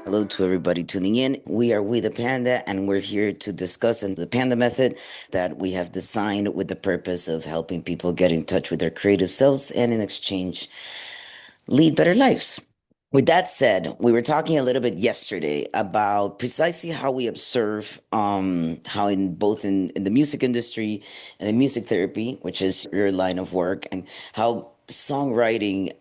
Hello to everybody tuning in. We are We the Panda, and we're here to discuss the Panda Method that we have designed with the purpose of helping people get in touch with their creative selves and in exchange lead better lives. With that said, we were talking a little bit yesterday about precisely how we observe how in both in the music industry and in music therapy, which is your line of work, and how songwriting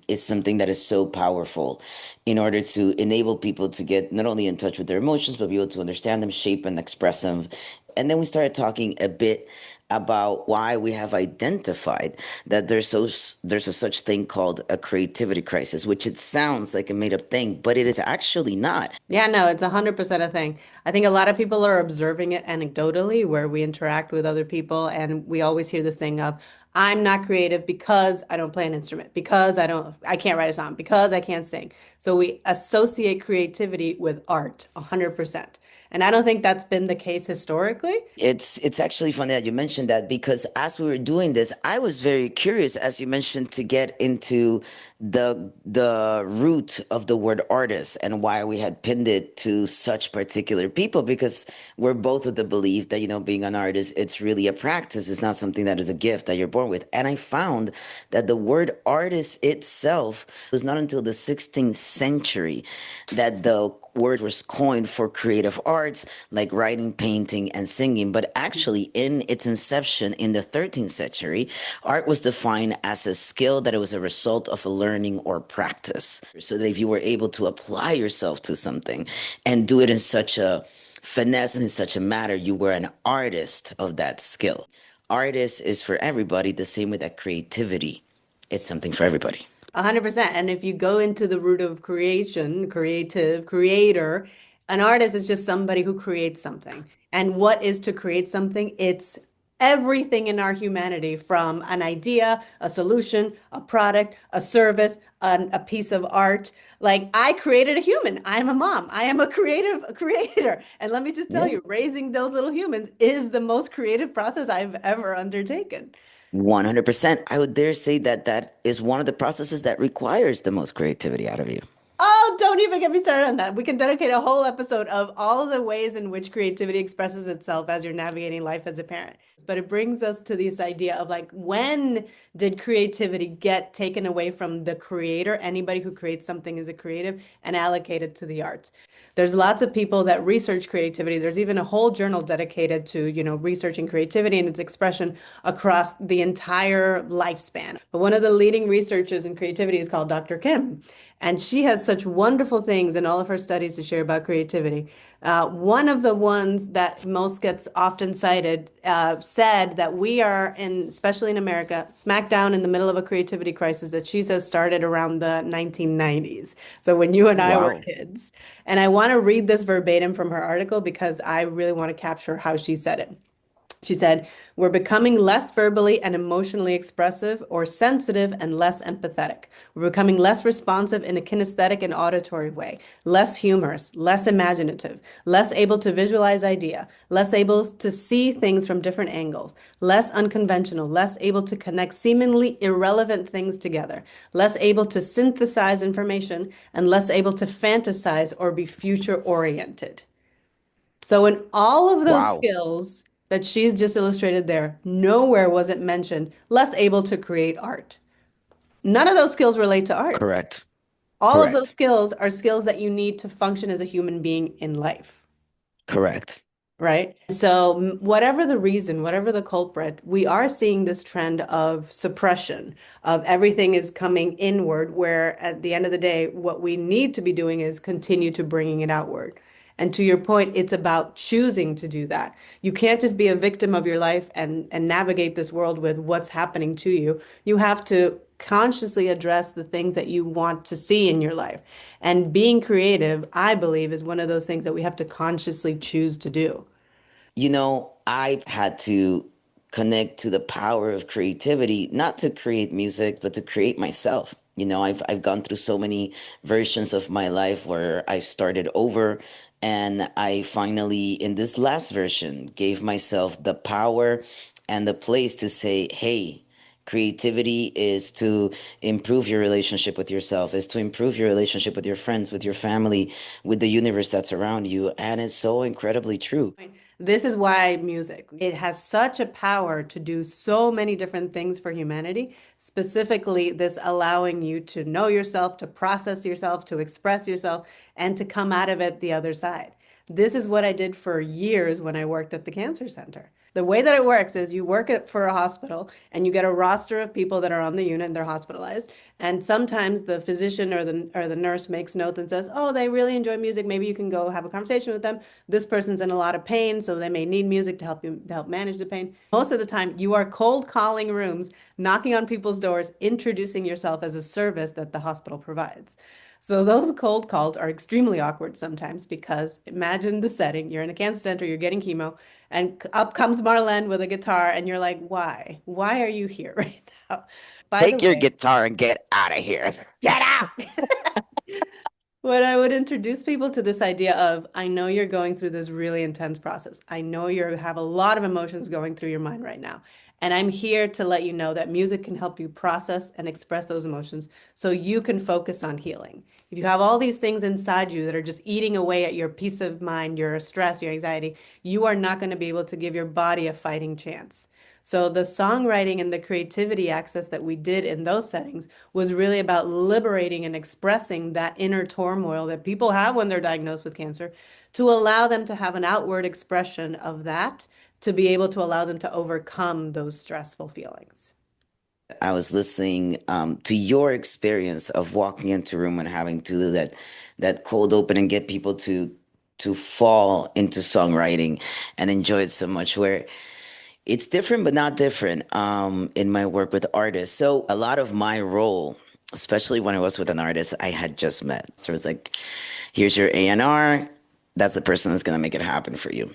is something that is so powerful in order to enable people to get not only in touch with their emotions, but be able to understand them, shape and express them. And then we started talking a bit about why we have identified that there's a such thing called a creativity crisis, which it sounds like a made up thing, but it is actually not. Yeah, no, it's 100% a thing. I think a lot of people are observing it anecdotally where we interact with other people and we always hear this thing of, I'm not creative because I don't play an instrument, because I can't write a song, because I can't sing. So we associate creativity with art 100%. And I don't think that's been the case historically. It's actually funny that you mentioned that because as we were doing this, I was very curious, as you mentioned, to get into the root of the word artist and why we had pinned it to such particular people. Because we're both of the belief that being an artist, it's really a practice. It's not something that is a gift that you're born with. And I found that the word artist itself was not until the 16th century that the word was coined for creative arts like writing, painting, and singing. But actually, in its inception in the 13th century, art was defined as a skill that it was a result of a learning or practice. So that if you were able to apply yourself to something and do it in such a finesse and in such a manner, you were an artist of that skill. Artist is for everybody, the same with that creativity. It's something for everybody. 100%. And if you go into the root of creation, creative, creator, an artist is just somebody who creates something. And what is to create something? It's everything in our humanity from an idea, a solution, a product, a service, a piece of art. Like I created a human. I'm a mom. I am a creative creator. And let me just tell Yeah. you, raising those little humans is the most creative process I've ever undertaken. 100%. I would dare say that that is one of the processes that requires the most creativity out of you. Oh, don't even get me started on that. We can dedicate a whole episode of all of the ways in which creativity expresses itself as you're navigating life as a parent. But it brings us to this idea of like, when did creativity get taken away from the creator? Anybody who creates something is a creative and allocated to the arts. There's lots of people that research creativity. There's even a whole journal dedicated to, researching creativity and its expression across the entire lifespan. But one of the leading researchers in creativity is called Dr. Kim. And she has such wonderful things in all of her studies to share about creativity. One of the ones that most gets often cited said that we are in, especially in America, smack down in the middle of a creativity crisis that she says started around the 1990s. So when you and I were Wow. kids. And I want to read this verbatim from her article because I really want to capture how she said it. She said, we're becoming less verbally and emotionally expressive or sensitive and less empathetic. We're becoming less responsive in a kinesthetic and auditory way, less humorous, less imaginative, less able to visualize idea, less able to see things from different angles, less unconventional, less able to connect seemingly irrelevant things together, less able to synthesize information, and less able to fantasize or be future oriented. So in all of those Wow. skills that she's just illustrated there, nowhere was it mentioned less able to create art. None of those skills relate to art. Correct. All of those Correct. skills are skills that you need to function as a human being in life, Correct. right? So whatever the reason, whatever the culprit, we are seeing this trend of suppression, of everything is coming inward, where at the end of the day, what we need to be doing is continue to bringing it outward. And to your point, it's about choosing to do that. You can't just be a victim of your life and navigate this world with what's happening to you. You have to consciously address the things that you want to see in your life. And being creative, I believe, is one of those things that we have to consciously choose to do. I had to connect to the power of creativity, not to create music, but to create myself. I've gone through so many versions of my life where I started over and I finally, in this last version, gave myself the power and the place to say, hey, Creativity is to improve your relationship with yourself, is to improve your relationship with your friends, with your family, with the universe that's around you. And it's so incredibly true. This is why music, it has such a power to do so many different things for humanity, specifically this allowing you to know yourself, to process yourself, to express yourself, and to come out of it the other side. This is what I did for years when I worked at the cancer center. The way that it works is you work for a hospital and you get a roster of people that are on the unit and they're hospitalized. And sometimes the physician or the nurse makes notes and says, "Oh, they really enjoy music. Maybe you can go have a conversation with them. This person's in a lot of pain, so they may need music to help manage the pain." Most of the time, you are cold calling rooms, knocking on people's doors, introducing yourself as a service that the hospital provides. So those cold calls are extremely awkward sometimes because imagine the setting. You're in a cancer center, you're getting chemo, and up comes Marlen with a guitar, and you're like, why? Why are you here right now? By the Take your way, guitar and get out of here. get out. When I would introduce people to this idea of, I know you're going through this really intense process. I know you have a lot of emotions going through your mind right now. And I'm here to let you know that music can help you process and express those emotions so you can focus on healing. If you have all these things inside you that are just eating away at your peace of mind, your stress, your anxiety, you are not going to be able to give your body a fighting chance. So the songwriting and the creativity access that we did in those settings was really about liberating and expressing that inner turmoil that people have when they're diagnosed with cancer, to allow them to have an outward expression of that, to be able to allow them to overcome those stressful feelings. I was listening to your experience of walking into a room and having to do that cold open and get people to fall into songwriting and enjoy it so much. Where it's different, but not different in my work with artists. So a lot of my role, especially when I was with an artist I had just met, so it's like, here's your A&R. That's the person that's going to make it happen for you.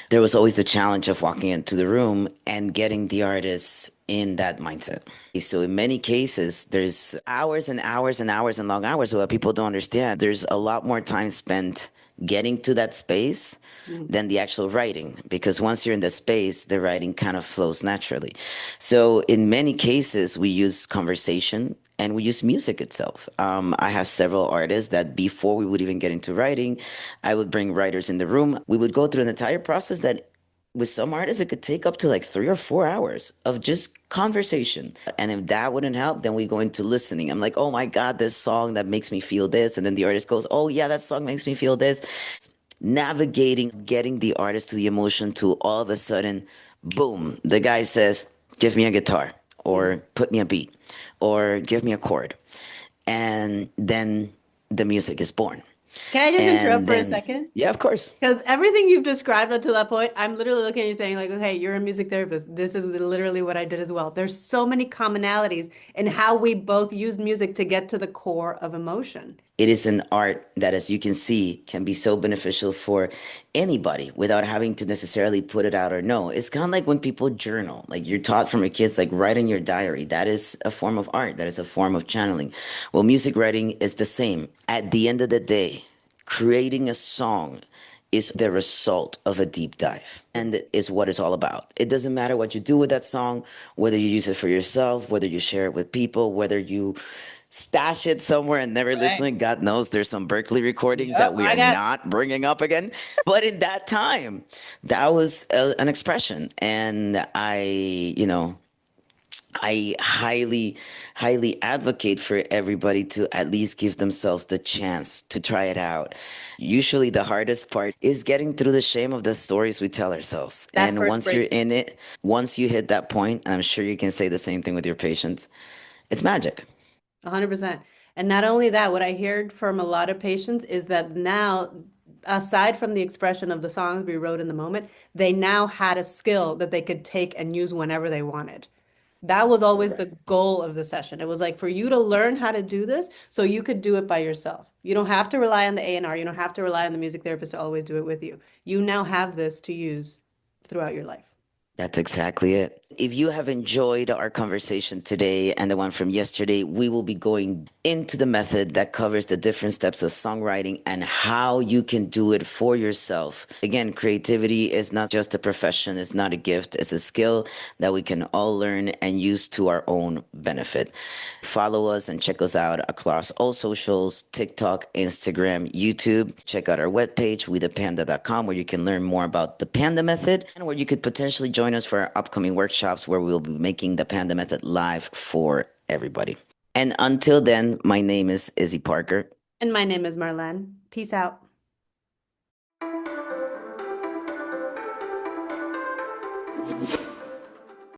There was always the challenge of walking into the room and getting the artist in that mindset. So in many cases, there's hours and hours and hours and long hours. What people don't understand, there's a lot more time spent getting to that space Mm. than the actual writing, because once you're in the space, the writing kind of flows naturally. So in many cases, we use conversation and we use music itself. I have several artists that before we would even get into writing, I would bring writers in the room. We would go through an entire process that with some artists, it could take up to like 3 or 4 hours of just conversation. And if that wouldn't help, then we go into listening. I'm like, oh my God, this song that makes me feel this. And then the artist goes, oh yeah, that song makes me feel this. Navigating, getting the artist to the emotion to all of a sudden, boom, the guy says, give me a guitar or Mm. put me a beat or give me a chord. And then the music is born. Can I just interrupt And for a then, second? yeah, of course. Because everything you've described up to that point, I'm literally looking at you saying, like, hey, you're a music therapist. This is literally what I did as well. There's so many commonalities in how we both use music to get to the core of emotion. It is an art that, as you can see, can be so beneficial for anybody without having to necessarily put it out or know. It's kind of like when people journal, like you're taught from your kids, like write in your diary. That is a form of art, that is a form of channeling. Well, music writing is the same. At the end of the day, creating a song is the result of a deep dive and is what it's all about. It doesn't matter what you do with that song, whether you use it for yourself, whether you share it with people, whether you stash it somewhere and never Right. listen. God knows there's some Berkeley recordings that Yep, we I are got not bringing up again. But in that time, that was an expression. And I highly, highly advocate for everybody to at least give themselves the chance to try it out. Usually, the hardest part is getting through the shame of the stories we tell ourselves. that And first once you're break. in it, once you hit that point, and I'm sure you can say the same thing with your patients, it's magic. 100%. And not only that, what I heard from a lot of patients is that now, aside from the expression of the songs we wrote in the moment, they now had a skill that they could take and use whenever they wanted. That was always the Correct. goal of the session. It was like for you to learn how to do this so you could do it by yourself. You don't have to rely on the A&R. You don't have to rely on the music therapist to always do it with you. You now have this to use throughout your life. That's exactly it. If you have enjoyed our conversation today and the one from yesterday, we will be going into the method that covers the different steps of songwriting and how you can do it for yourself. Again, creativity is not just a profession, it's not a gift, it's a skill that we can all learn and use to our own benefit. Follow us and check us out across all socials: TikTok, Instagram, YouTube. Check out our webpage, wethepanda.com, where you can learn more about the Panda Method and where you could potentially join us for our upcoming workshops where we'll be making the Panda Method live for everybody. And until then, my name is Izzy Parker. And my name is Marlen. Peace out.